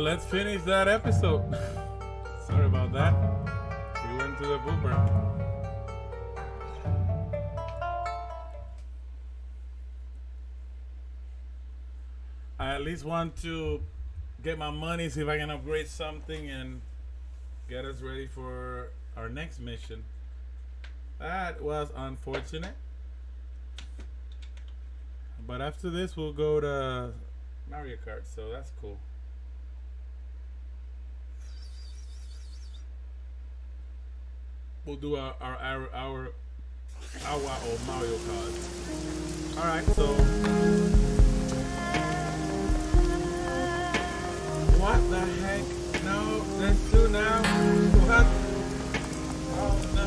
let's finish that episode. Sorry about that. We went to the booper. I at least want to get my money, see if I can upgrade something and get us ready for our next mission. That was unfortunate. But after this, we'll go to Mario Kart, so that's cool. We'll do our or Mario Kart. All right, so what the heck? No, there's two now. What? Oh no.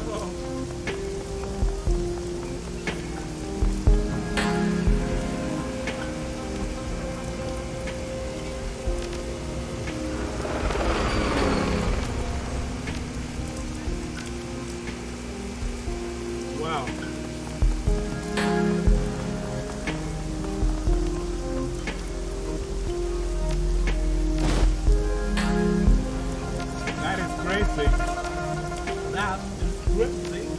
Wow. That is crazy. That is crazy.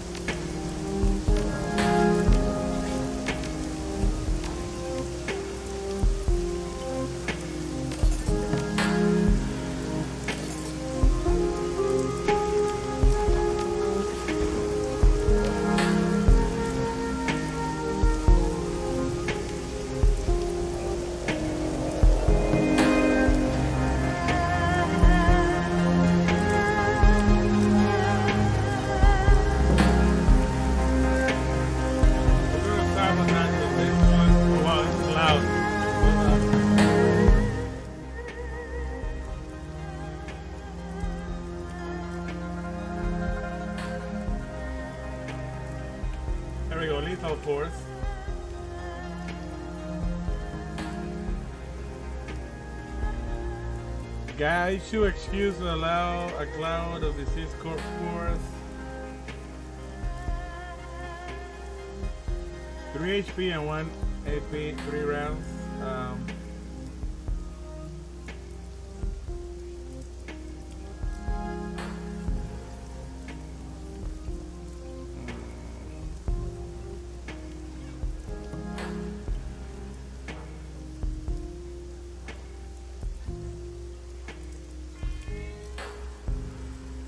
There we go, lethal force. Guys, should excuse to allow a cloud of deceased corpse force. 3 HP and 1 AP, 3 rounds.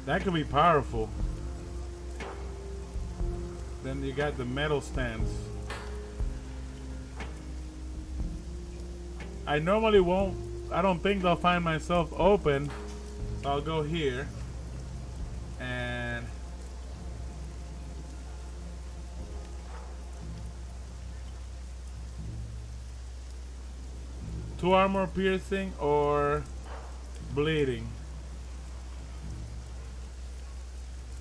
That could be powerful. Then you got the metal stands. I normally won't, I don't think they'll find myself open. So I'll go here. And two armor piercing or bleeding.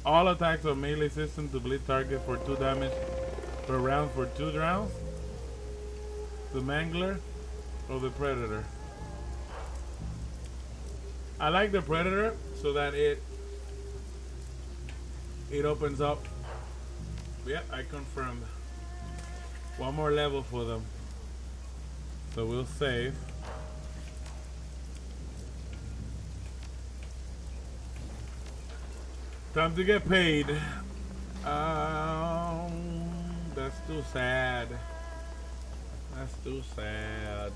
All attacks are melee system to bleed target for 2 damage per round for 2 rounds. The Mangler or the Predator. I like the Predator so that it opens up. Yeah, I confirmed. One more level for them. So we'll save. Time to get paid. That's too sad. That's too sad.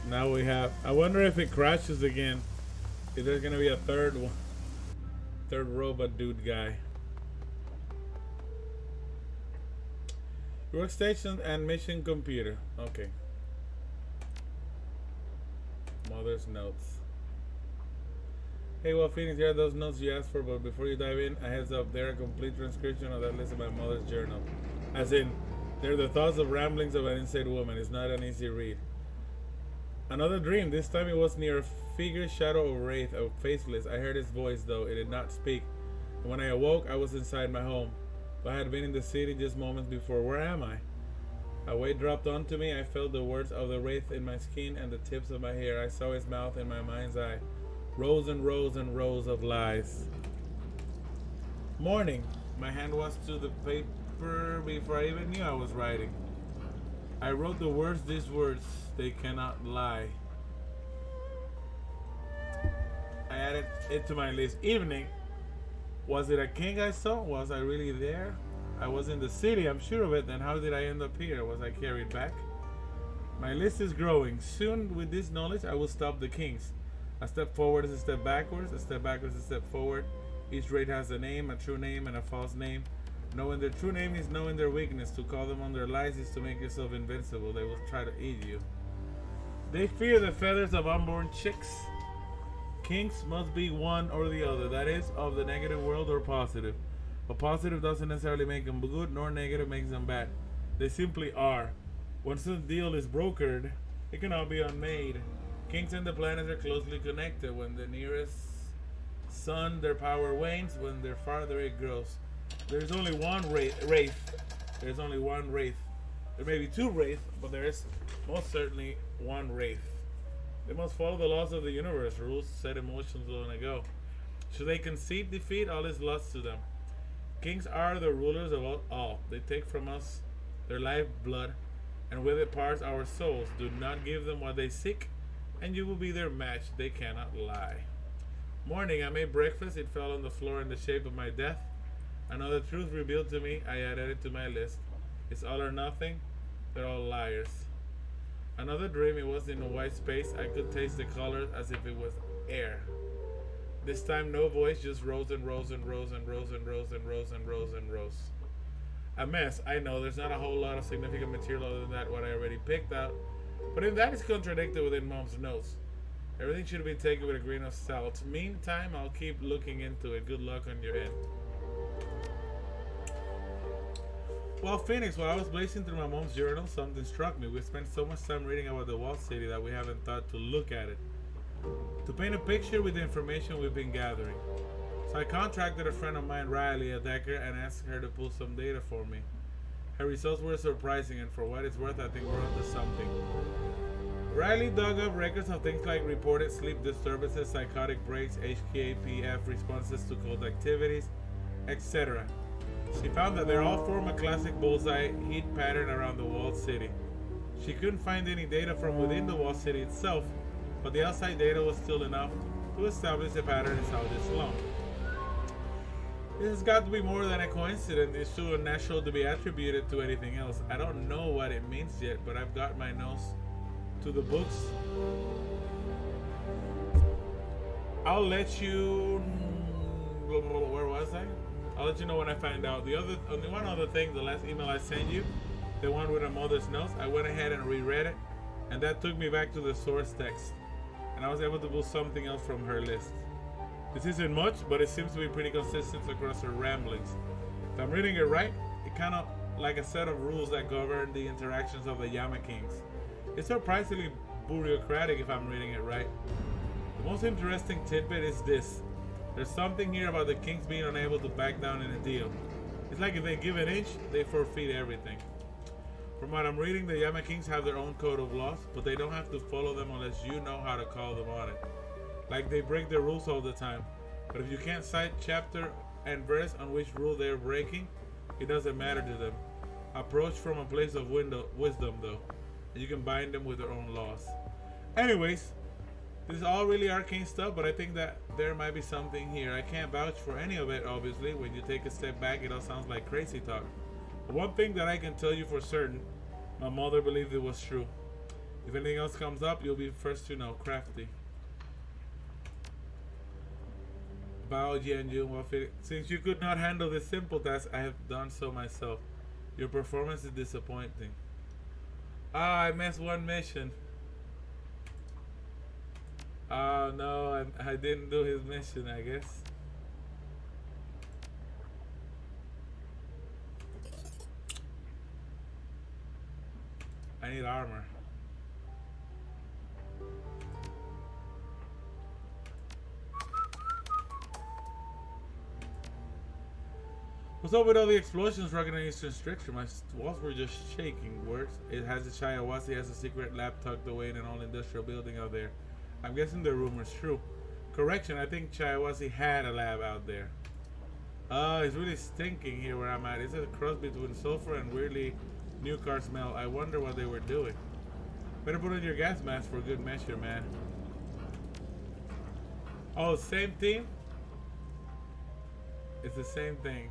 Now we have. I wonder if it crashes again. If there's gonna be a third one, third robot dude guy. Workstation and mission computer. Okay. Mother's notes. Hey, well, Phoenix, here are those notes you asked for, but before you dive in, a heads up, they're a complete transcription of that list of my mother's journal. As in, they're the thoughts of ramblings of an insane woman. It's not an easy read. Another dream. This time it was near a figure, shadow, or wraith, a faceless. I heard his voice, though. It did not speak. And when I awoke, I was inside my home. I had been in the city just moments before. Where am I? A weight dropped onto me. I felt the words of the wraith in my skin and the tips of my hair. I saw his mouth in my mind's eye. Rows and rows and rows of lies. Morning. My hand was to the paper before I even knew I was writing. I wrote the words, these words, they cannot lie. added it to my list. Evening. Was it a king I saw? Was I really there? I was in the city, I'm sure of it. Then how did I end up here? Was I carried back? My list is growing. Soon, with this knowledge, I will stop the kings. A step forward is a step backwards. A step backwards is a step forward. Each race has a name, a true name, and a false name. Knowing their true name is knowing their weakness. To call them on their lies is to make yourself invincible. They will try to eat you. They fear the feathers of unborn chicks. Kings must be one or the other. That is, of the negative world or positive. But positive doesn't necessarily make them good, nor negative makes them bad. They simply are. Once the deal is brokered, it cannot be unmade. Kings and the planets are closely connected. When the nearest sun, their power wanes. When they're farther, it grows. There's only one wraith. There's only one wraith. There may be two wraiths, but there is most certainly one wraith. They must follow the laws of the universe, rules set in motion long ago. Should they concede defeat, all is lost to them. Kings are the rulers of all. They take from us their lifeblood, and with it parts our souls. Do not give them what they seek, and you will be their match. They cannot lie. Morning, I made breakfast. It fell on the floor in the shape of my death. Another truth revealed to me. I added it to my list. It's all or nothing. They're all liars. Another dream. It was in a white space. I could taste the colors as if it was air. This time no voice, just rose and rose and rose and rose and rose and rose and rose and rose. A mess, I know. There's not a whole lot of significant material other than that what I already picked out. But if that is contradicted within Mom's notes, everything should be taken with a grain of salt. Meantime, I'll keep looking into it. Good luck on your end. Well, Phoenix, while I was blazing through my mom's journal, something struck me. We spent so much time reading about the walled city that we haven't thought to look at it, to paint a picture with the information we've been gathering. So I contracted a friend of mine, Riley, a decker, and asked her to pull some data for me. Her results were surprising, and for what it's worth, I think we're onto something. Riley dug up records of things like reported sleep disturbances, psychotic breaks, HKAPF responses to cold activities, etc. She found that they all form a classic bullseye heat pattern around the walled city. She couldn't find any data from within the walled city itself, but the outside data was still enough to establish the pattern is how this long. This has got to be more than a coincidence. It's too unnatural to be attributed to anything else. I don't know what it means yet, but I've got my nose to the books. I'll let you... Where was I? I'll let you know when I find out. Only one other thing, the last email I sent you, the one with my mother's notes, I went ahead and reread it, and that took me back to the source text, and I was able to pull something else from her list. This isn't much, but it seems to be pretty consistent across her ramblings. If I'm reading it right, it's kind of like a set of rules that govern the interactions of the Yama Kings. It's surprisingly bureaucratic if I'm reading it right. The most interesting tidbit is this. There's something here about the Kings being unable to back down in a deal. It's like if they give an inch, they forfeit everything. From what I'm reading, the Yama Kings have their own code of laws, but they don't have to follow them unless you know how to call them on it. Like they break their rules all the time, but if you can't cite chapter and verse on which rule they're breaking, it doesn't matter to them. Approach from a place of wisdom though, and you can bind them with their own laws. Anyways, this is all really arcane stuff, but I think that there might be something here. I can't vouch for any of it, obviously. When you take a step back, it all sounds like crazy talk. But one thing that I can tell you for certain, my mother believed it was true. If anything else comes up, you'll be first to know. Crafty. Bao Jianjun, since you could not handle this simple task, I have done so myself. Your performance is disappointing. I missed one mission. Oh no, I didn't do his mission, I guess. I need armor. What's up with all the explosions rocking on Eastern Stricture? My walls were just shaking. Words. It has a Shiawase has a secret lab tucked away in an all-industrial building out there. I'm guessing the rumor's true. Correction, I think Shiawase had a lab out there. It's really stinking here where I'm at. It's a cross between sulfur and weirdly new car smell. I wonder what they were doing. Better put on your gas mask for good measure, man. Oh, same team? It's the same thing.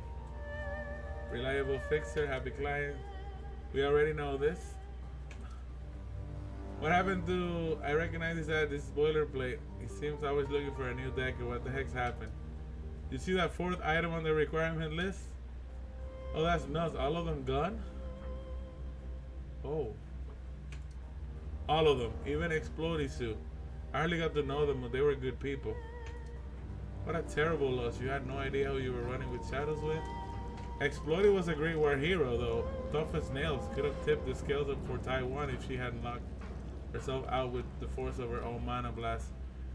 Reliable fixer, happy client. We already know this. What happened to... I recognize this ad. This is boilerplate. He seems always looking for a new deck. What the heck's happened? You see that fourth item on the requirement list? Oh, that's nuts. All of them gone? Oh. All of them. Even Explodisu. I hardly got to know them, but they were good people. What a terrible loss. You had no idea who you were running with shadows with? Explodey was a great war hero, though. Tough as nails. Could have tipped the scales up for Taiwan if she hadn't locked herself out with the force of her own mana blast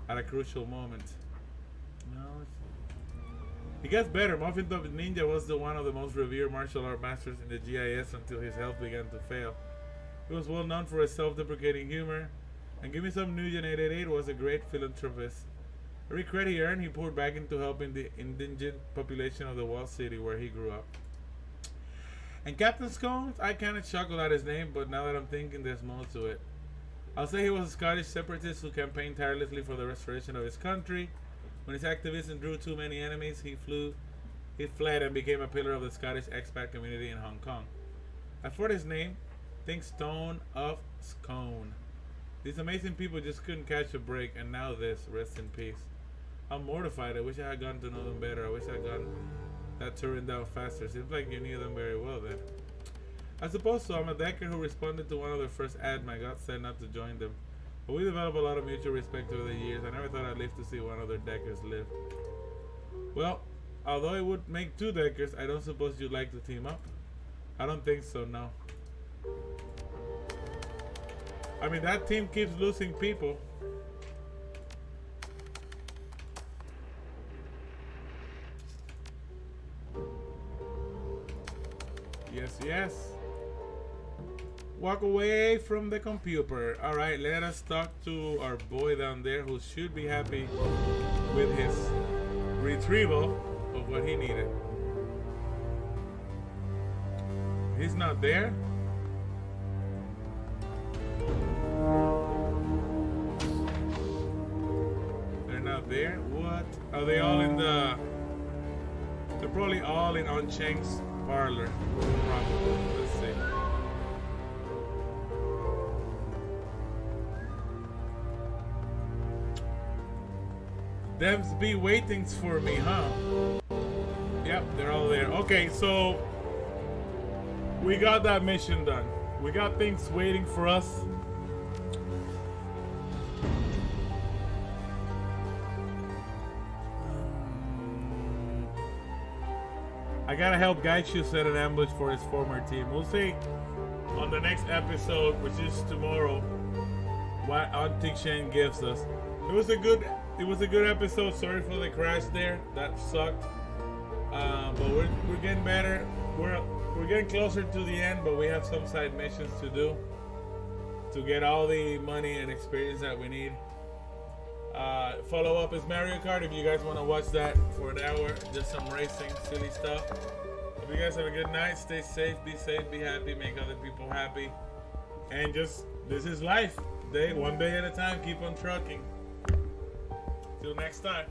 at a crucial moment. No, it gets better. Muffin Top Ninja was one of the most revered martial art masters in the GIS until his health began to fail. He was well known for his self-deprecating humor, and Give Me Some New Gen 888 was a great philanthropist. Every credit he earned, he poured back into helping the indigent population of the walled city where he grew up. And Captain Scones, I kind of chuckled at his name, but now that I'm thinking, there's more to it. I'll say he was a Scottish separatist who campaigned tirelessly for the restoration of his country. When his activism drew too many enemies, he fled and became a pillar of the Scottish expat community in Hong Kong. As for his name, think Stone of Scone. These amazing people just couldn't catch a break, and now this. Rest in peace. I'm mortified. I wish I had gotten to know them better. I wish I had gotten that Turin down faster. Seems like you knew them very well then. I suppose so. I'm a decker who responded to one of their first ads. My God said not to join them. But we developed a lot of mutual respect over the years. I never thought I'd live to see one of their deckers live. Well, although it would make two deckers, I don't suppose you'd like to team up? I don't think so, no. I mean, that team keeps losing people. Yes, yes. Walk away from the computer. Alright, let us talk to our boy down there who should be happy with his retrieval of what he needed. He's not there. They're not there. What? Are they all in the... They're probably all in On Cheng's parlor. Probably. Let's see. Them's be waitings for me, huh? Yep, they're all there. Okay, so we got that mission done. We got things waiting for us. I gotta help Gaichu set an ambush for his former team. We'll see on the next episode, which is tomorrow, what Auntie Shen gives us. It was a good episode. Sorry for the crash there. That sucked. But we're getting better. We're getting closer to the end, but we have some side missions to do to get all the money and experience that we need. Follow up is Mario Kart if you guys want to watch that for an hour. Just some racing, silly stuff. Hope you guys have a good night. Stay safe, be happy, make other people happy. And just, this is life. One day at a time, keep on trucking. Till next time.